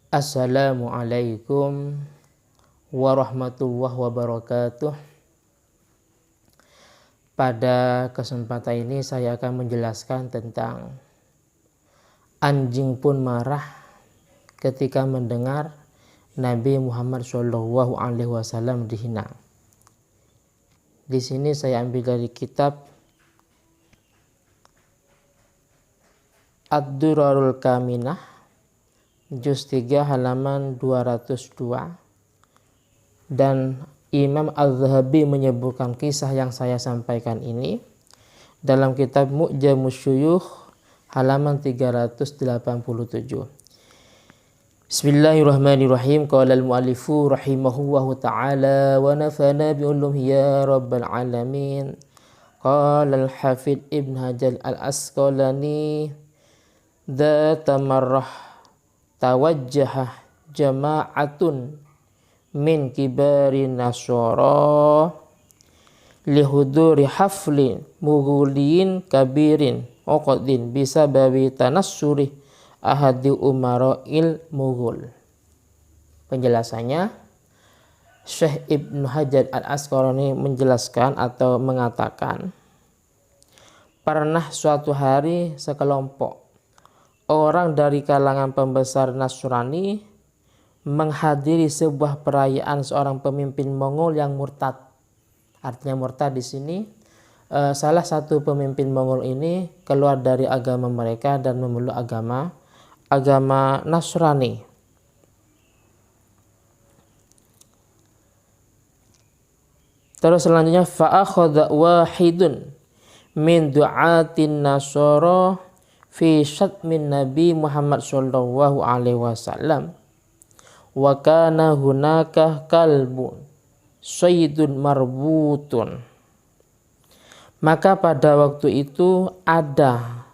Assalamualaikum warahmatullahi wabarakatuh. Pada kesempatan ini saya akan menjelaskan tentang anjing pun marah ketika mendengar Nabi Muhammad SAW dihina. Di sini saya ambil dari kitab Ad-Durarul Kaminah juz 3 halaman 202, dan Imam Az-Zahabi menyebutkan kisah yang saya sampaikan ini dalam kitab Mu'jamus Syuyukh halaman 387. Bismillahirrahmanirrahim. Qala al-mu'allifu rahimahullahu ta'ala wa nafana bi ulumihi ya rabbal alamin. Qala al-hafidh Ibn Hajar al-Asqalani dzata marrah tawajjaha jama'atun min kibari nasara lihuduri haflin mughuliin kabirin uqdin bisababi tanassuri ahadi umara'il mughul. Penjelasannya, Syekh Ibn Hajar al-Asqalani menjelaskan atau mengatakan, pernah suatu hari sekelompok orang dari kalangan pembesar Nasrani menghadiri sebuah perayaan seorang pemimpin Mongol yang murtad. Artinya murtad di sini salah satu pemimpin Mongol ini keluar dari agama mereka dan memeluk agama Nasrani. Terus selanjutnya fa'akhadha wahidun min du'atin nasara fi syatmin Nabi Muhammad sallallahu alaihi wasallam wa kana hunaka kalbun sayyidun marbutun. Maka pada waktu itu ada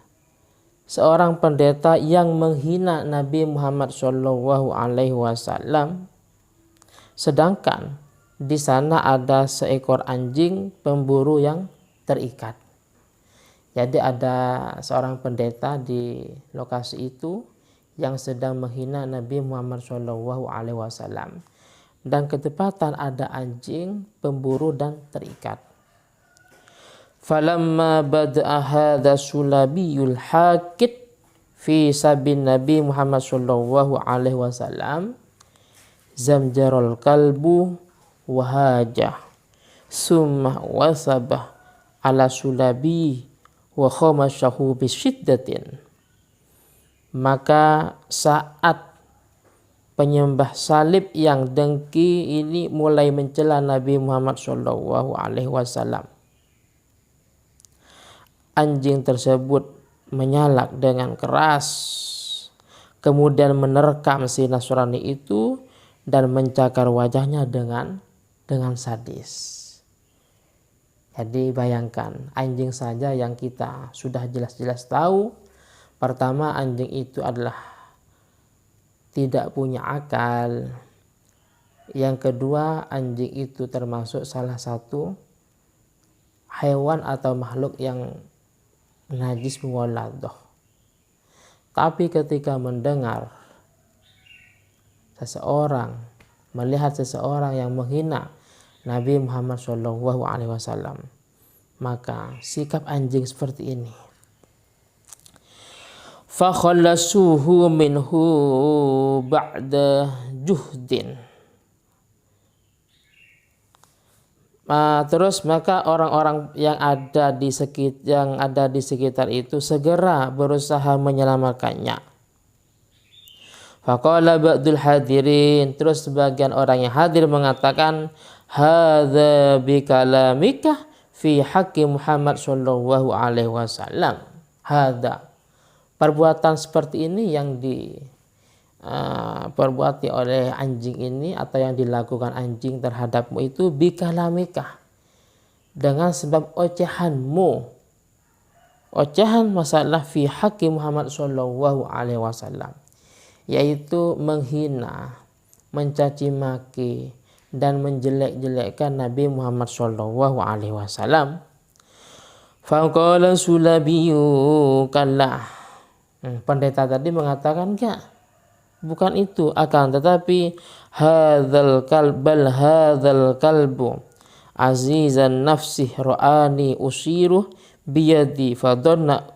seorang pendeta yang menghina Nabi Muhammad sallallahu alaihi wasallam, sedangkan di sana ada seekor anjing pemburu yang terikat. Jadi ada seorang pendeta di lokasi itu yang sedang menghina Nabi Muhammad SAW, dan ketepatan ada anjing pemburu dan terikat. Falamma bada'a hadza sulabiyul hakit fi sabin Nabi Muhammad SAW zamjarul kalbu wahajah summa wasabah ala sulabi wa khamashahu bisyiddatin. Maka saat penyembah salib yang dengki ini mulai mencela Nabi Muhammad SAW, anjing tersebut menyalak dengan keras, kemudian menerkam si Nasrani itu dan mencakar wajahnya dengan sadis. Jadi bayangkan, anjing saja yang kita sudah jelas-jelas tahu, pertama anjing itu adalah tidak punya akal. Yang kedua, anjing itu termasuk salah satu hewan atau makhluk yang najis muwalladah. Tapi ketika mendengar melihat seseorang yang menghina Nabi Muhammad SAW, maka sikap anjing seperti ini. Fakhallasuhu minhu ba'da juhdin. Terus maka orang-orang yang ada di sekitar itu segera berusaha menyelamatkannya. Faqala ba'dul hadirin, terus sebagian orang yang hadir mengatakan, hadza bikalamika fi haqqi Muhammad sallallahu alaihi wasallam. Hadza, perbuatan seperti ini yang diperbuati oleh anjing ini atau yang dilakukan anjing terhadapmu itu bikalamika, dengan sebab ocehanmu, ocehan masalah fi haqqi Muhammad sallallahu alaihi wasallam, yaitu menghina, mencaci maki dan menjelek-jelekkan Nabi Muhammad sallallahu alaihi wasallam. Faqala Sulabiyyu kallah. Pendeta tadi mengatakan enggak, bukan itu, akan tetapi hadzal kalbu azizan nafsih ra'ani usiruh biyadi fadonna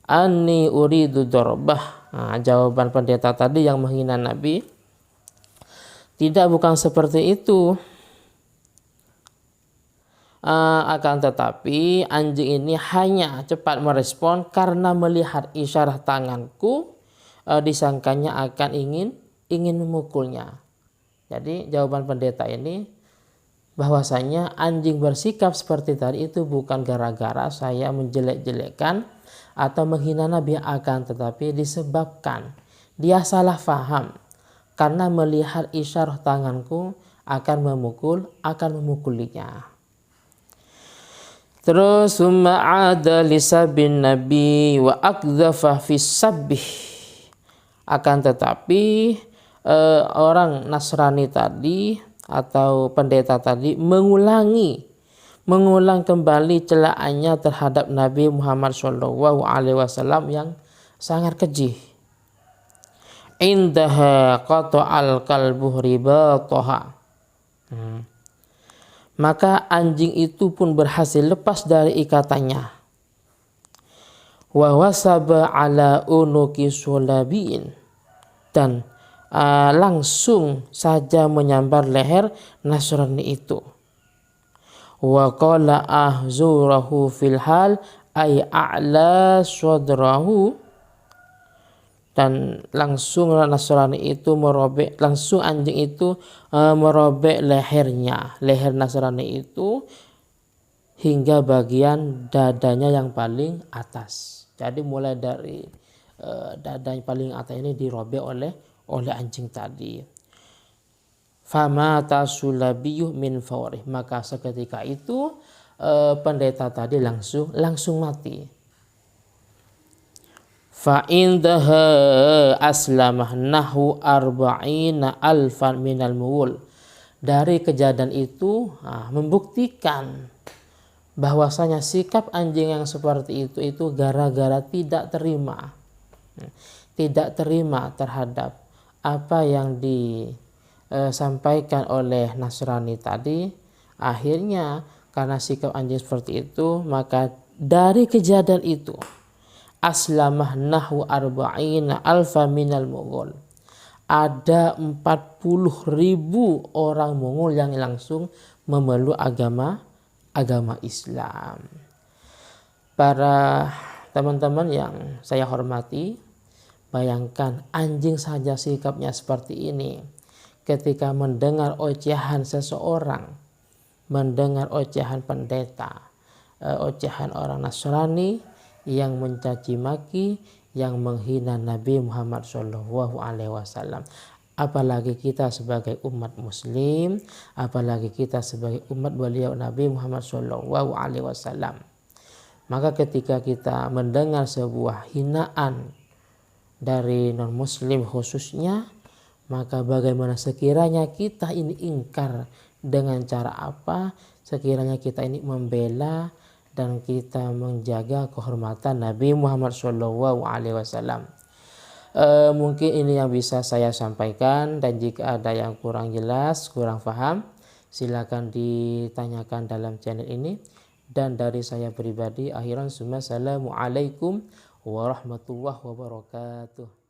anni uridu darbah. Nah, jawaban pendeta tadi yang menghina Nabi, tidak, bukan seperti itu. Akan tetapi anjing ini hanya cepat merespon karena melihat isyarat tanganku, disangkanya akan ingin memukulnya. Jadi jawaban pendeta ini bahwasanya anjing bersikap seperti tadi itu bukan gara-gara saya menjelek-jelekkan atau menghina Nabi, akan tetapi disebabkan dia salah faham karena melihat isyarat tanganku akan memukulinya. Terus summa ada lisabin nabi wa akdhafa fi sabbih. Akan tetapi orang Nasrani tadi atau pendeta tadi mengulang kembali celaannya terhadap Nabi Muhammad SAW yang sangat keji. Indaha qata'al kalbu ribataha. Maka anjing itu pun berhasil lepas dari ikatannya. Wa wasaba ala unuki sulabiin, dan langsung saja menyambar leher Nasrani itu. Wa qala ahzurahu fil hal ay a'la sadrahu, dan langsung Nasrani itu anjing itu merobek leher Nasrani itu hingga bagian dadanya yang paling atas. Jadi mulai dari dada yang paling atas ini dirobek oleh anjing tadi. Famata sulabiyuh min fawrih, maka seketika itu pendeta tadi langsung mati. Fa indaha aslamah nahu arba'ina alfan minal muwul. Dari kejadian itu membuktikan bahwasanya sikap anjing yang seperti itu gara-gara tidak terima terhadap apa yang disampaikan oleh Nasrani tadi. Akhirnya karena sikap anjing seperti itu, maka dari kejadian itu aslamah nahu arba'ina alfa minal Mongol. Ada 40.000 orang Mongol yang langsung memeluk agama Islam. Para teman-teman yang saya hormati, bayangkan anjing saja sikapnya seperti ini. Ketika mendengar ocehan seseorang, mendengar ocehan pendeta, ocehan orang Nasrani yang mencaci maki, yang menghina Nabi Muhammad SAW. Apalagi kita sebagai umat muslim, apalagi kita sebagai umat beliau Nabi Muhammad SAW. Maka ketika kita mendengar sebuah hinaan dari non muslim khususnya, maka bagaimana sekiranya kita ini ingkar, dengan cara apa sekiranya kita ini membela dan kita menjaga kehormatan Nabi Muhammad SAW. Mungkin ini yang bisa saya sampaikan, dan jika ada yang kurang jelas, kurang paham, silakan ditanyakan dalam channel ini. Dan dari saya pribadi, akhiran assalamualaikum warahmatullahi wabarakatuh.